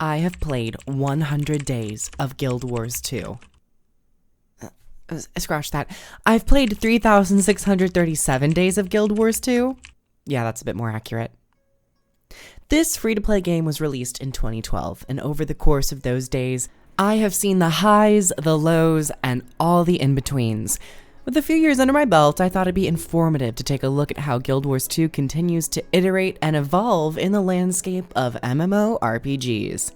I have played 100 days of Guild Wars 2. Scratch that. I've played 3,637 days of Guild Wars 2. Yeah, that's a bit more accurate. This free-to-play game was released in 2012, and over the course of those days, I have seen the highs, the lows, and all the in-betweens. With a few years under my belt, I thought it'd be informative to take a look at how Guild Wars 2 continues to iterate and evolve in the landscape of MMORPGs.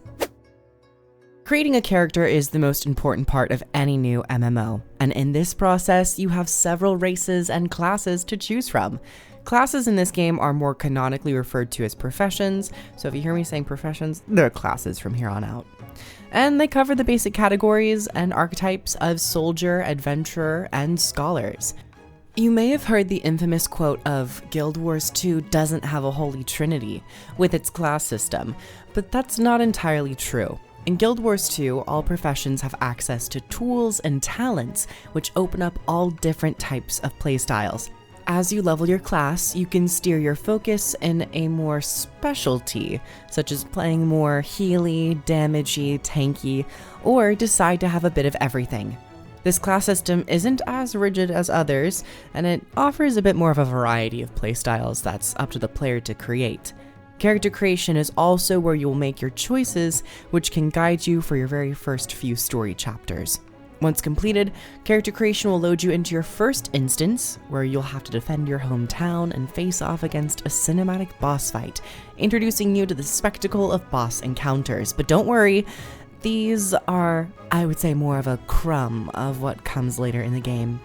Creating a character is the most important part of any new MMO, and in this process, you have several races and classes to choose from. Classes in this game are more canonically referred to as professions, so if you hear me saying professions, they're classes from here on out. And they cover the basic categories and archetypes of soldier, adventurer, and scholars. You may have heard the infamous quote of Guild Wars 2 doesn't have a holy trinity with its class system, but that's not entirely true. In Guild Wars 2, all professions have access to tools and talents, which open up all different types of playstyles. As you level your class, you can steer your focus in a more specialty, such as playing more healy, damagey, tanky, or decide to have a bit of everything. This class system isn't as rigid as others, and it offers a bit more of a variety of playstyles that's up to the player to create. Character creation is also where you will make your choices, which can guide you for your very first few story chapters. Once completed, character creation will load you into your first instance, where you'll have to defend your hometown and face off against a cinematic boss fight, introducing you to the spectacle of boss encounters. But don't worry, these are, I would say, more of a crumb of what comes later in the game.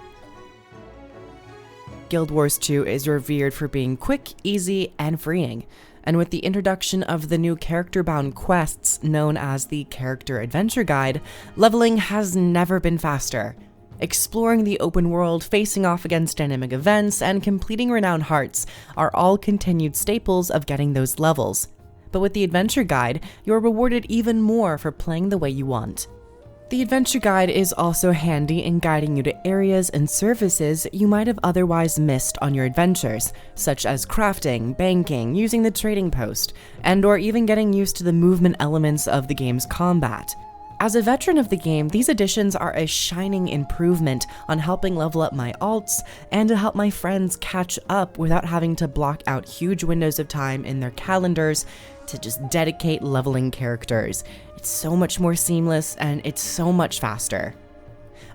Guild Wars 2 is revered for being quick, easy, and freeing. And with the introduction of the new character-bound quests known as the Character Adventure Guide, leveling has never been faster. Exploring the open world, facing off against dynamic events, and completing renowned hearts are all continued staples of getting those levels. But with the Adventure Guide, you're rewarded even more for playing the way you want. The Adventure Guide is also handy in guiding you to areas and services you might have otherwise missed on your adventures, such as crafting, banking, using the trading post, and/or even getting used to the movement elements of the game's combat. As a veteran of the game, these additions are a shining improvement on helping level up my alts and to help my friends catch up without having to block out huge windows of time in their calendars to just dedicate leveling characters. It's so much more seamless and it's so much faster.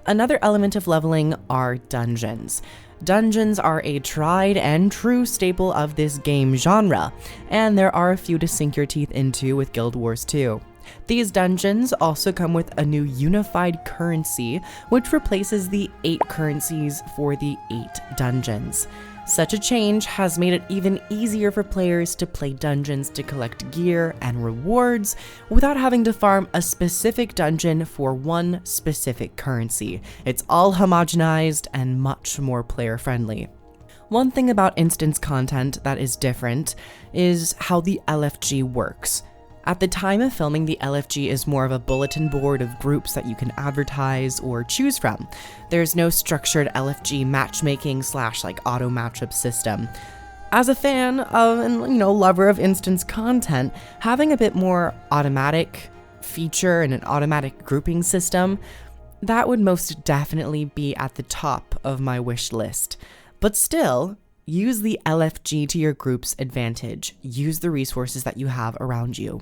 Another element of leveling are dungeons. Dungeons are a tried and true staple of this game genre, and there are a few to sink your teeth into with Guild Wars 2. These dungeons also come with a new unified currency, which replaces the 8 currencies for the 8 dungeons. Such a change has made it even easier for players to play dungeons to collect gear and rewards without having to farm a specific dungeon for one specific currency. It's all homogenized and much more player-friendly. One thing about instance content that is different is how the LFG works. At the time of filming, the LFG is more of a bulletin board of groups that you can advertise or choose from. There's no structured LFG matchmaking / auto matchup system. As a fan of and lover of instance content, having a bit more automatic feature and an automatic grouping system, that would most definitely be at the top of my wish list. But still, use the LFG to your group's advantage. Use the resources that you have around you.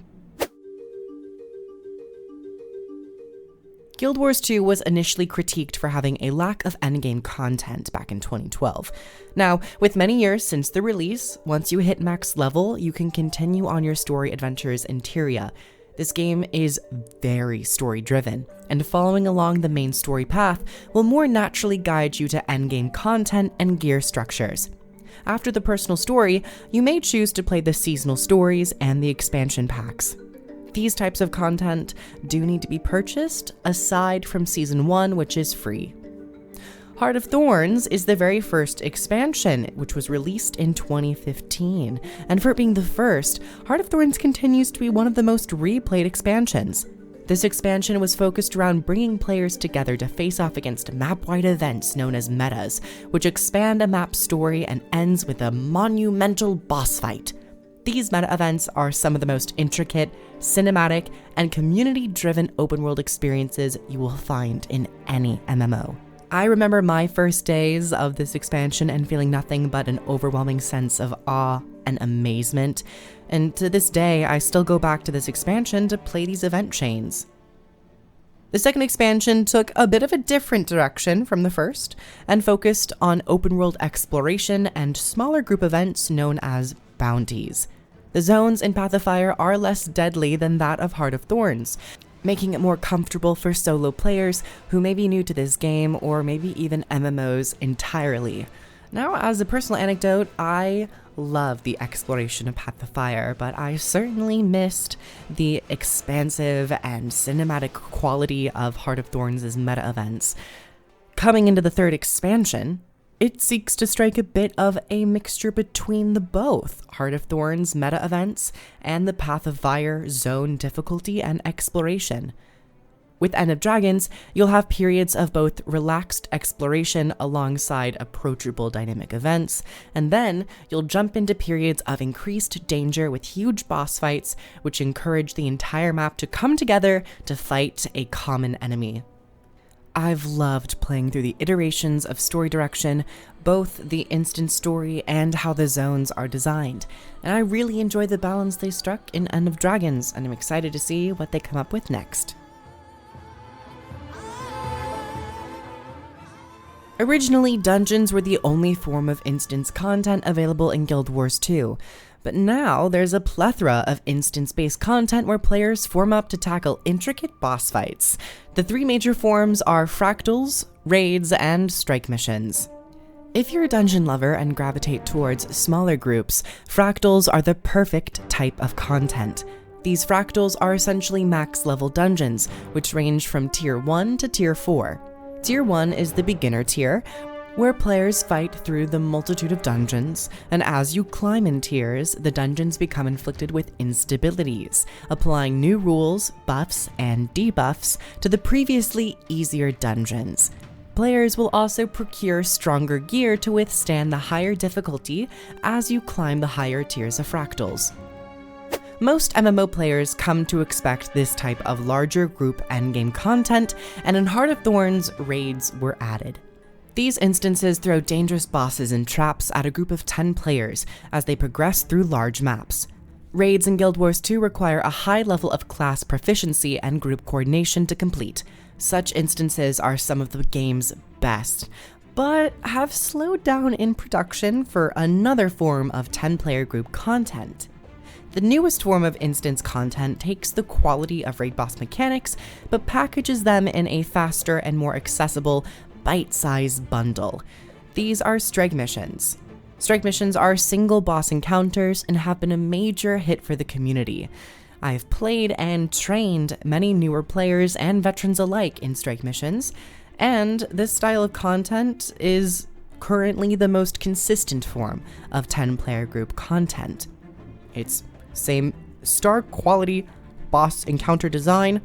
Guild Wars 2 was initially critiqued for having a lack of endgame content back in 2012. Now, with many years since the release, once you hit max level, you can continue on your story adventures in Tyria. This game is very story-driven, and following along the main story path will more naturally guide you to endgame content and gear structures. After the personal story, you may choose to play the seasonal stories and the expansion packs. These types of content do need to be purchased, aside from Season 1, which is free. Heart of Thorns is the very first expansion, which was released in 2015, and for it being the first, Heart of Thorns continues to be one of the most replayed expansions. This expansion was focused around bringing players together to face off against map-wide events known as metas, which expand a map's story and ends with a monumental boss fight. These meta events are some of the most intricate, cinematic, and community-driven open-world experiences you will find in any MMO. I remember my first days of this expansion and feeling nothing but an overwhelming sense of awe and amazement, and to this day, I still go back to this expansion to play these event chains. The second expansion took a bit of a different direction from the first, and focused on open-world exploration and smaller group events known as bounties. The zones in Path of Fire are less deadly than that of Heart of Thorns, making it more comfortable for solo players who may be new to this game or maybe even MMOs entirely. Now, as a personal anecdote, I love the exploration of Path of Fire, but I certainly missed the expansive and cinematic quality of Heart of Thorns' meta events. Coming into the third expansion, it seeks to strike a bit of a mixture between the both Heart of Thorns meta events and the Path of Fire zone difficulty and exploration. With End of Dragons, you'll have periods of both relaxed exploration alongside approachable dynamic events, and then you'll jump into periods of increased danger with huge boss fights, which encourage the entire map to come together to fight a common enemy. I've loved playing through the iterations of story direction, both the instance story and how the zones are designed, and I really enjoy the balance they struck in End of Dragons, and I'm excited to see what they come up with next. Originally, dungeons were the only form of instance content available in Guild Wars 2, but now there's a plethora of instance-based content where players form up to tackle intricate boss fights. The three major forms are fractals, raids, and strike missions. If you're a dungeon lover and gravitate towards smaller groups, fractals are the perfect type of content. These fractals are essentially max-level dungeons, which range from Tier 1 to Tier 4. Tier 1 is the beginner tier, where players fight through the multitude of dungeons, and as you climb in tiers, the dungeons become inflicted with instabilities, applying new rules, buffs, and debuffs to the previously easier dungeons. Players will also procure stronger gear to withstand the higher difficulty as you climb the higher tiers of fractals. Most MMO players come to expect this type of larger group endgame content, and in Heart of Thorns, raids were added. These instances throw dangerous bosses and traps at a group of 10 players as they progress through large maps. Raids in Guild Wars 2 require a high level of class proficiency and group coordination to complete. Such instances are some of the game's best, but have slowed down in production for another form of 10-player group content. The newest form of instance content takes the quality of raid boss mechanics, but packages them in a faster and more accessible, bite-sized bundle. These are strike missions. Strike missions are single boss encounters and have been a major hit for the community. I've played and trained many newer players and veterans alike in strike missions, and this style of content is currently the most consistent form of 10-player group content. It's same star quality boss encounter design,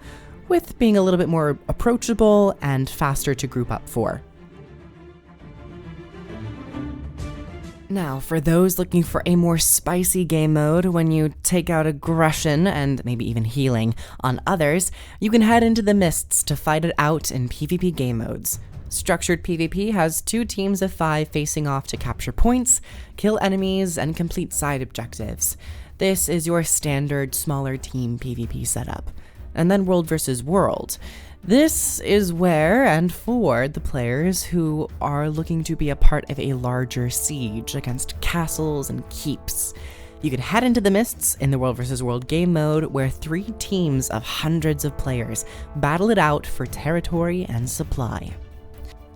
with being a little bit more approachable and faster to group up for. Now, for those looking for a more spicy game mode when you take out aggression and maybe even healing on others, you can head into the Mists to fight it out in PvP game modes. Structured PvP has 2 teams of 5 facing off to capture points, kill enemies, and complete side objectives. This is your standard smaller team PvP setup. And then World vs. World. This is where and for the players who are looking to be a part of a larger siege against castles and keeps. You can head into the Mists in the World vs. World game mode, where 3 teams of hundreds of players battle it out for territory and supply.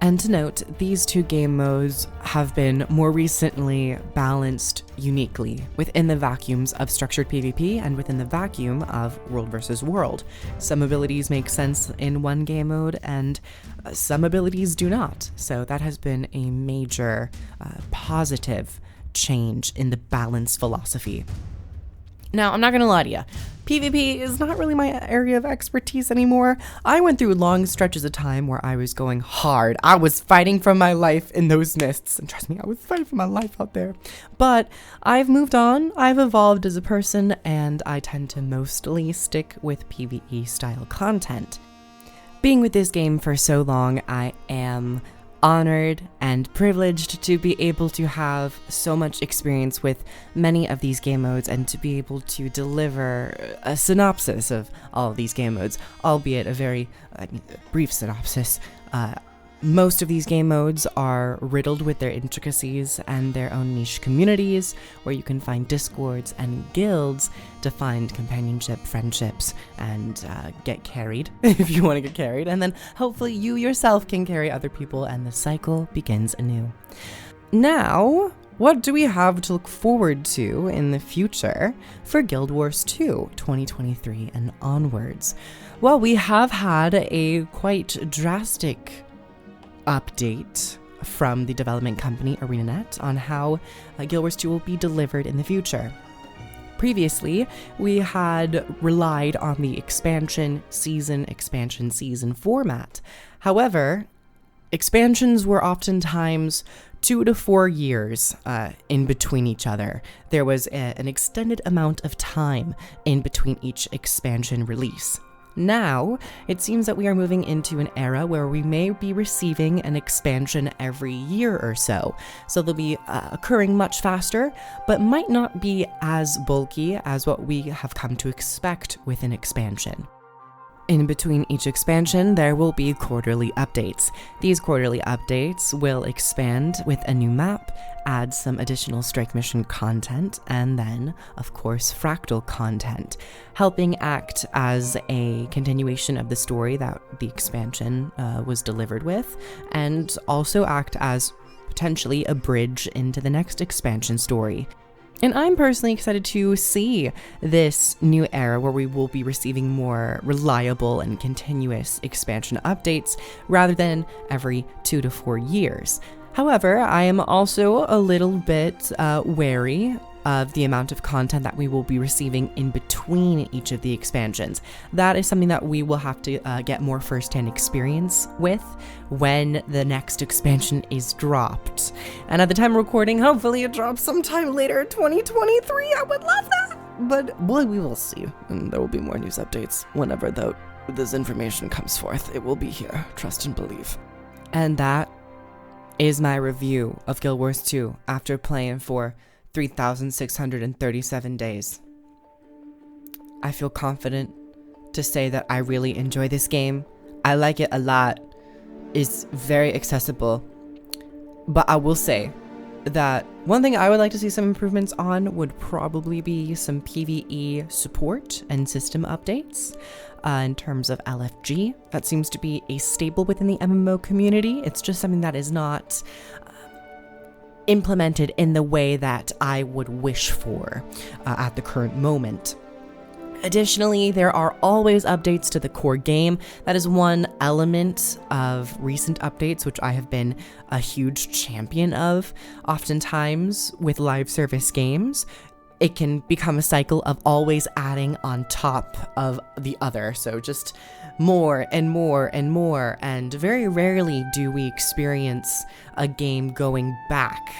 And to note, these 2 game modes have been more recently balanced uniquely within the vacuums of structured PvP and within the vacuum of World vs. World. Some abilities make sense in one game mode and some abilities do not. So that has been a major positive change in the balance philosophy. Now, I'm not gonna lie to you, PvP is not really my area of expertise anymore. I went through long stretches of time where I was going hard. I was fighting for my life in those mists. And trust me, I was fighting for my life out there. But I've moved on, I've evolved as a person, and I tend to mostly stick with PvE style content. Being with this game for so long, I am honored and privileged to be able to have so much experience with many of these game modes and to be able to deliver a synopsis of all of these game modes, albeit a very brief synopsis. Most of these game modes are riddled with their intricacies and their own niche communities, where you can find discords and guilds to find companionship, friendships, and get carried, if you want to get carried. And then hopefully you yourself can carry other people, and the cycle begins anew. Now, what do we have to look forward to in the future for Guild Wars 2 2023 and onwards? Well, we have had a quite drastic update from the development company ArenaNet on how Guild Wars 2 will be delivered in the future. Previously, we had relied on the expansion season format. However, expansions were oftentimes 2 to 4 years in between each other. There was an extended amount of time in between each expansion release. Now, it seems that we are moving into an era where we may be receiving an expansion every year or so. So they'll be occurring much faster, but might not be as bulky as what we have come to expect with an expansion. In between each expansion, there will be quarterly updates. These quarterly updates will expand with a new map, add some additional strike mission content, and then, of course, fractal content, helping act as a continuation of the story that the expansion was delivered with, and also act as potentially a bridge into the next expansion story. And I'm personally excited to see this new era where we will be receiving more reliable and continuous expansion updates rather than every 2 to 4 years. However, I am also a little bit wary of the amount of content that we will be receiving in between each of the expansions. That is something that we will have to get more first-hand experience with when the next expansion is dropped. And at the time of recording, hopefully it drops sometime later 2023. I would love that! But well, we will see. And there will be more news updates whenever this information comes forth. It will be here. Trust and believe. And that is my review of Guild Wars 2 after playing for 3,637 days. I feel confident to say that I really enjoy this game. I like it a lot. It's very accessible. But I will say that one thing I would like to see some improvements on would probably be some PvE support and system updates. In terms of LFG, that seems to be a staple within the MMO community. It's just something that is not implemented in the way that I would wish for at the current moment. Additionally, there are always updates to the core game. That is one element of recent updates, which I have been a huge champion of. Oftentimes, with live service games, it can become a cycle of always adding on top of the other. So just more and more and more. And very rarely do we experience a game going back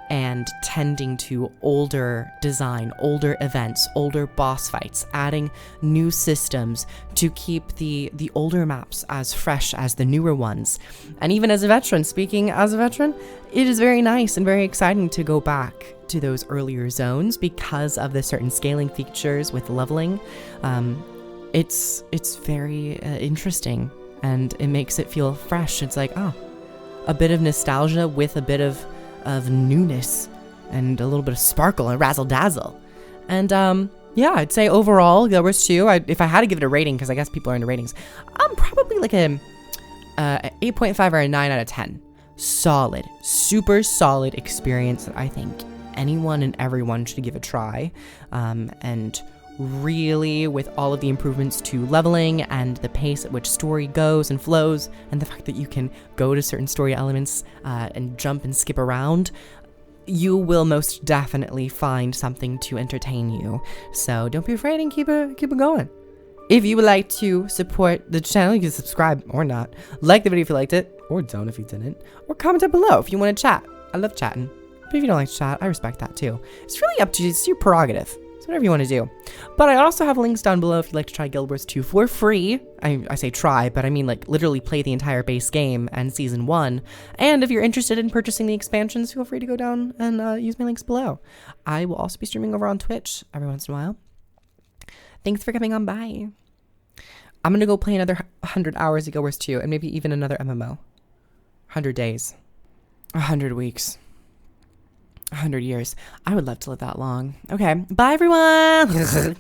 and tending to older design, older events, older boss fights, adding new systems to keep the older maps as fresh as the newer ones. And even as a veteran, speaking as a veteran, it is very nice and very exciting to go back to those earlier zones because of the certain scaling features with leveling. It's very interesting, and it makes it feel fresh. It's like, a bit of nostalgia with a bit of newness and a little bit of sparkle and razzle dazzle. And yeah, I'd say overall, Guild Wars 2, if I had to give it a rating, because I guess people are into ratings, I'm probably like a 8.5 or a 9 out of 10. Solid, super solid experience that I think anyone and everyone should give a try. And really, with all of the improvements to leveling and the pace at which story goes and flows, and the fact that you can go to certain story elements and jump and skip around, you will most definitely find something to entertain you. So don't be afraid and keep it going. If you would like to support the channel, you can subscribe or not. Like the video if you liked it, or don't if you didn't. Or comment down below if you want to chat. I love chatting. But if you don't like to chat, I respect that too. It's really up to you. It's your prerogative. It's whatever you want to do. But I also have links down below if you'd like to try Guild Wars 2 for free. I say try, but I mean like literally play the entire base game and Season 1. And if you're interested in purchasing the expansions, feel free to go down and use my links below. I will also be streaming over on Twitch every once in a while. Thanks for coming on by. I'm going to go play another 100 hours of Guild Wars 2 and maybe even another MMO. 100 days. 100 weeks. 100 years. I would love to live that long. Okay. Bye, everyone.